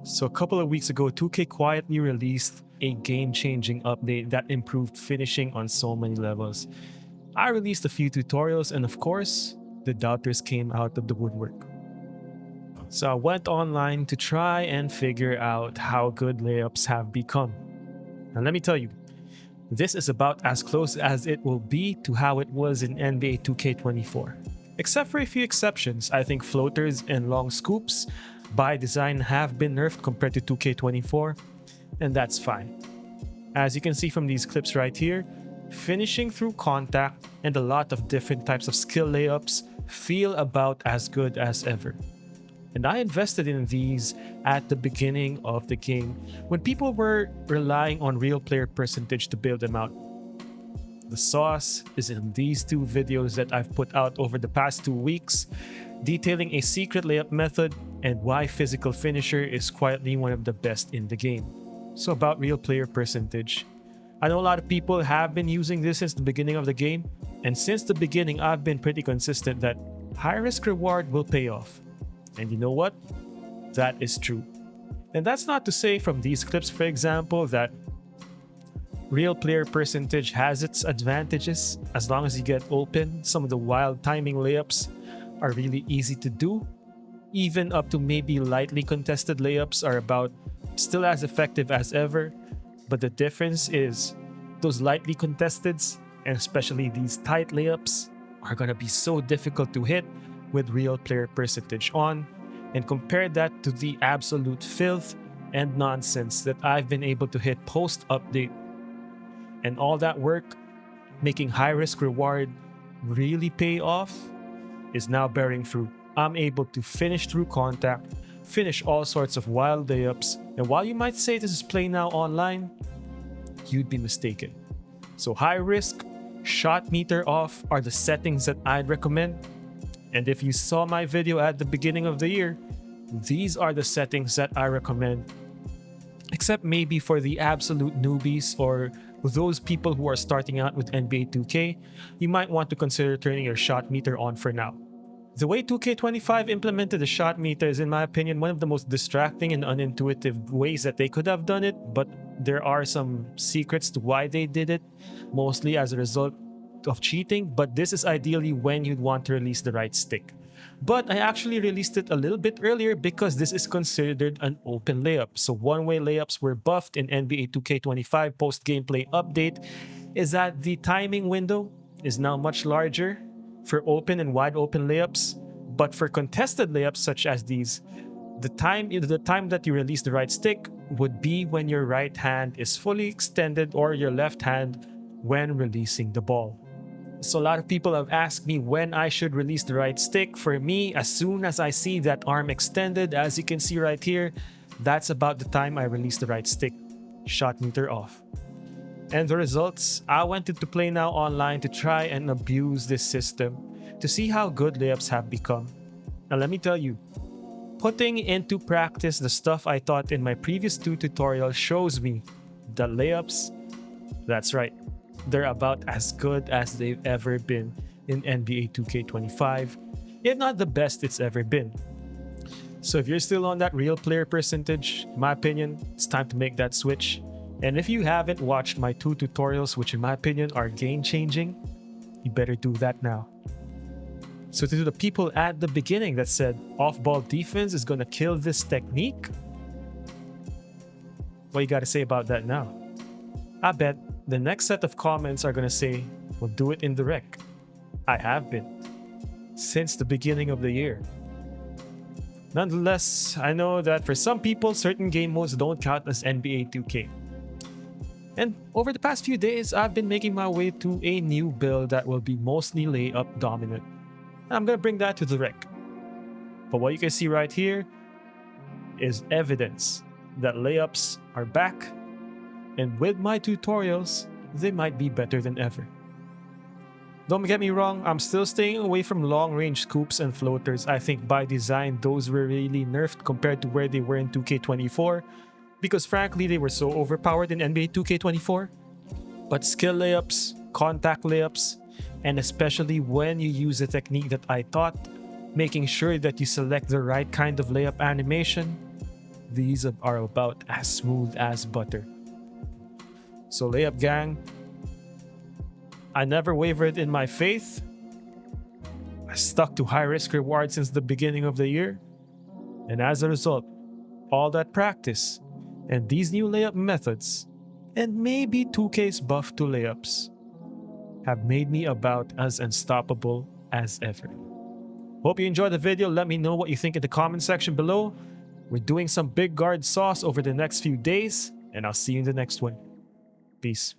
So a couple of weeks ago, 2K quietly released a game-changing update that improved finishing on so many levels. I released a few tutorials and of course, the doubters came out of the woodwork. So I went online to try and figure out how good layups have become. And let me tell you, this is about as close as it will be to how it was in NBA 2K24. Except for a few exceptions, I think floaters and long scoops by design have been nerfed compared to 2K24, and that's fine. As you can see from these clips right here, finishing through contact and a lot of different types of skill layups feel about as good as ever. And I invested in these at the beginning of the game when people were relying on real player percentage to build them out. The sauce is in these two videos that I've put out over the past 2 weeks, detailing a secret layup method and why physical finisher is quietly one of the best in the game. So about real player percentage. I know a lot of people have been using this since the beginning of the game, and since the beginning I've been pretty consistent that high risk reward will pay off. And you know what? That is true. And that's not to say from these clips, for example, that real player percentage has its advantages as long as you get open. Some of the wild timing layups are really easy to do. Even up to maybe lightly contested layups are about still as effective as ever. But the difference is those lightly contesteds, and especially these tight layups, are gonna be so difficult to hit with real player percentage on, and compare that to the absolute filth and nonsense that I've been able to hit post-update. And all that work, making high risk reward really pay off, is now bearing fruit. I'm able to finish through contact, finish all sorts of wild layups, and while you might say this is play now online, you'd be mistaken. So high risk, shot meter off are the settings that I'd recommend. And if you saw my video at the beginning of the year, these are the settings that I recommend. Except maybe for the absolute newbies or those people who are starting out with NBA 2K, you might want to consider turning your shot meter on for now. The way 2K25 implemented the shot meter is, in my opinion, one of the most distracting and unintuitive ways that they could have done it, but there are some secrets to why they did it, mostly as a result of cheating, but this is ideally when you'd want to release the right stick. But I actually released it a little bit earlier because this is considered an open layup. So one-way layups were buffed in NBA 2K25 post-gameplay update is that the timing window is now much larger for open and wide open layups, but for contested layups such as these, the time that you release the right stick would be when your right hand is fully extended or your left hand when releasing the ball. So a lot of people have asked me when I should release the right stick. For me, as soon as I see that arm extended, as you can see right here, that's about the time I release the right stick. Shot meter off. And the results, I went into Play Now online to try and abuse this system to see how good layups have become. Now let me tell you, putting into practice the stuff I taught in my previous 2 tutorials shows me that layups, that's right, they're about as good as they've ever been in NBA 2K25, if not the best it's ever been. So if you're still on that real player percentage, in my opinion, it's time to make that switch. And if you haven't watched my 2 tutorials, which in my opinion are game-changing, you better do that now. So to the people at the beginning that said off-ball defense is gonna kill this technique, what you gotta say about that now? I bet the next set of comments are gonna say, well, do it in the rec. I have been. Since the beginning of the year. Nonetheless, I know that for some people, certain game modes don't count as NBA 2K. And over the past few days, I've been making my way to a new build that will be mostly layup dominant. And I'm gonna bring that to the rec. But what you can see right here is evidence that layups are back, and with my tutorials, they might be better than ever. Don't get me wrong, I'm still staying away from long-range scoops and floaters. I think by design, those were really nerfed compared to where they were in 2K24, because frankly, they were so overpowered in NBA 2K24. But skill layups, contact layups, and especially when you use a technique that I taught, making sure that you select the right kind of layup animation, these are about as smooth as butter. So Layup gang, I never wavered in my faith. I stuck to high risk reward since the beginning of the year. And as a result, all that practice and these new layup methods, and maybe 2K's buff to layups, have made me about as unstoppable as ever. Hope you enjoyed the video. Let me know what you think in the comment section below. We're doing some big guard sauce over the next few days, and I'll see you in the next one. Peace.